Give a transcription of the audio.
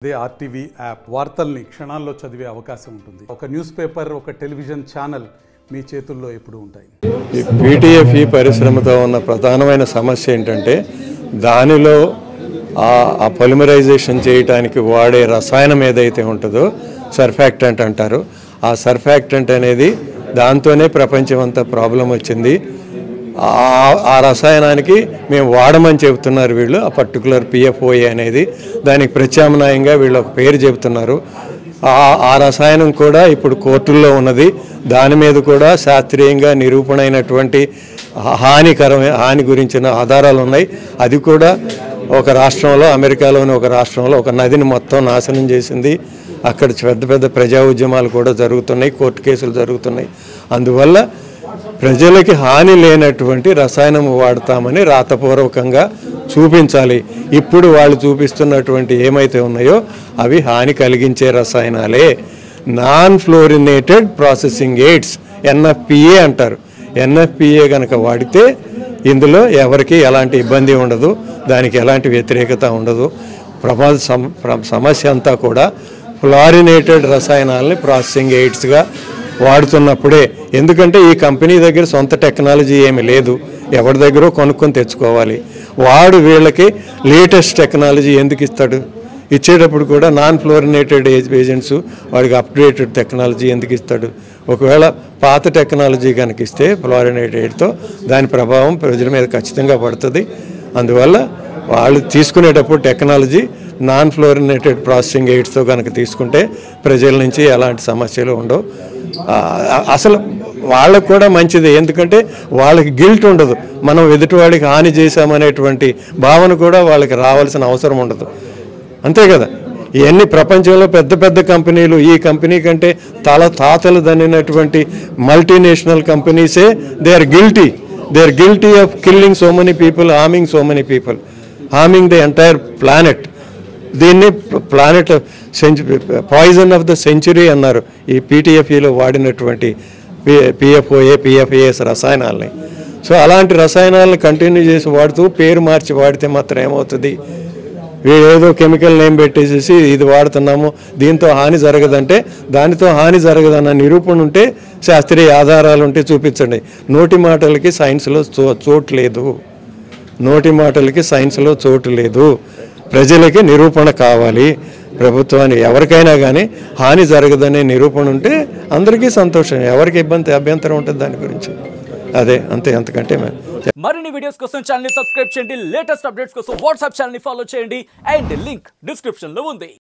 అదే RTV app వార్తల్ని క్షణాల్లో చదివే అవకాశం ఉంటుంది. ఒక న్యూస్ పేపర్, ఒక టెలివిజన్ ఛానల్ మీ చేతుల్లో ఎప్పుడు ఉంటాయి. ఈ పీటీఎఫ్ఈ పరిశ్రమతో ఉన్న ప్రధానమైన సమస్య ఏంటంటే దానిలో ఆ పొలిమరైజేషన్ చేయడానికి వాడే రసాయనం ఏదైతే ఉంటుందో సర్ఫాక్టెంట్ అంటారు. ఆ సర్ఫాక్టెంట్ అనేది దాంతోనే ప్రపంచం అంతా ప్రాబ్లం వచ్చింది. ఆ రసాయనానికి మేము వాడమని చెబుతున్నారు వీళ్ళు. ఆ పర్టికులర్ పిఎఫ్ఓఏ అనేది దానికి ప్రత్యామ్నాయంగా వీళ్ళు ఒక పేరు చెబుతున్నారు. ఆ రసాయనం కూడా ఇప్పుడు కోర్టుల్లో ఉన్నది. దాని మీద కూడా శాస్త్రీయంగా నిరూపణ అయినటువంటి హాని గురించిన ఆధారాలు ఉన్నాయి. అది కూడా ఒక రాష్ట్రంలో, అమెరికాలోని ఒక రాష్ట్రంలో ఒక నదిని మొత్తం నాశనం చేసింది. అక్కడ పెద్ద పెద్ద ప్రజా ఉద్యమాలు కూడా జరుగుతున్నాయి, కోర్టు కేసులు జరుగుతున్నాయి. అందువల్ల ప్రజలకి హాని లేనటువంటి రసాయనం వాడతామని రాతపూర్వకంగా చూపించాలి. ఇప్పుడు వాళ్ళు చూపిస్తున్నటువంటి ఏమైతే ఉన్నాయో అవి హాని కలిగించే రసాయనాలే. నాన్ ఫ్లోరినేటెడ్ ప్రాసెసింగ్ ఎయిడ్స్, ఎన్ఎఫ్పిఏ అంటారు. ఎన్ఎఫ్పిఏ కనుక వాడితే ఇందులో ఎవరికి ఎలాంటి ఇబ్బంది ఉండదు, దానికి ఎలాంటి వ్యతిరేకత ఉండదు. సమస్య అంతా కూడా ఫ్లోరినేటెడ్ రసాయనాలని ప్రాసెసింగ్ ఎయిడ్స్గా వాడుతున్నప్పుడే. ఎందుకంటే ఈ కంపెనీ దగ్గర సొంత టెక్నాలజీ ఏమీ లేదు, ఎవరి దగ్గర కొనుక్కొని తెచ్చుకోవాలి. వాడు వీళ్ళకి లేటెస్ట్ టెక్నాలజీ ఎందుకు ఇస్తాడు? ఇచ్చేటప్పుడు కూడా నాన్ ఫ్లోరినేటెడ్ ఏజెంట్స్ వాడికి అప్డేటెడ్ టెక్నాలజీ ఎందుకు ఇస్తాడు? ఒకవేళ పాత టెక్నాలజీ కనుక ఇస్తే ఫ్లోరినేటెడ్తో దాని ప్రభావం ప్రజల మీద ఖచ్చితంగా పడుతుంది. అందువల్ల వాళ్ళు తీసుకునేటప్పుడు టెక్నాలజీ నాన్ ఫ్లోరినేటెడ్ ప్రాసెసింగ్ ఎయిడ్స్తో కనుక తీసుకుంటే ప్రజల నుంచి ఎలాంటి సమస్యలు ఉండవు. అసలు వాళ్ళకు కూడా మంచిది, ఎందుకంటే వాళ్ళకి గిల్ట్ ఉండదు. మనం ఎదుటివాడికి హాని చేశామనేటువంటి భావన కూడా వాళ్ళకి రావాల్సిన అవసరం ఉండదు. అంతే కదా. ఇవన్నీ ప్రపంచంలో పెద్ద పెద్ద కంపెనీలు, ఈ కంపెనీ కంటే తాతలు దన్నినటువంటి మల్టీనేషనల్ కంపెనీసే they are guilty of killing so many people, harming so many people, harming the entire planet. దీన్ని planet poison of the century అన్నారు ఈ పీటీఎఫ్ఈలో వాడినటువంటి పిఎఫ్ఏఎస్ రసాయనాలని. సో అలాంటి రసాయనాలను కంటిన్యూ చేసి వాడుతూ పేరు మార్చి వాడితే మాత్రం ఏమవుతుంది? ఏదో కెమికల్ నేమ్ పెట్టేసేసి ఇది వాడుతున్నాము, దీంతో హాని జరగదంటే దానితో హాని జరగదన్న నిరూపణ ఉంటే, శాస్త్రీయ ఆధారాలు ఉంటే చూపించండి. నోటి మాటలకి సైన్స్లో చోటు లేదు. నోటి మాటలకి సైన్స్లో చోటు లేదు. ప్రజలకి నిరూపణ కావాలి. ప్రభుత్వానికి ఎవరికైనా కానీ హాని జరగదనే నిరూపణ ఉంటే అందరికీ సంతోషం, ఎవరికి అభ్యంతరం ఉంటుంది దాని గురించి. అదే అంతే, అంతకంటే మరిన్ని వీడియోస్ కోసం ఛానల్ ని సబ్స్క్రైబ్ చేయండి. లేటెస్ట్ అప్డేట్స్ కోసం వాట్సాప్ ఛానల్ ని ఫాలో చేయండి. అండ్ లింక్ డిస్క్రిప్షన్ లో ఉంది.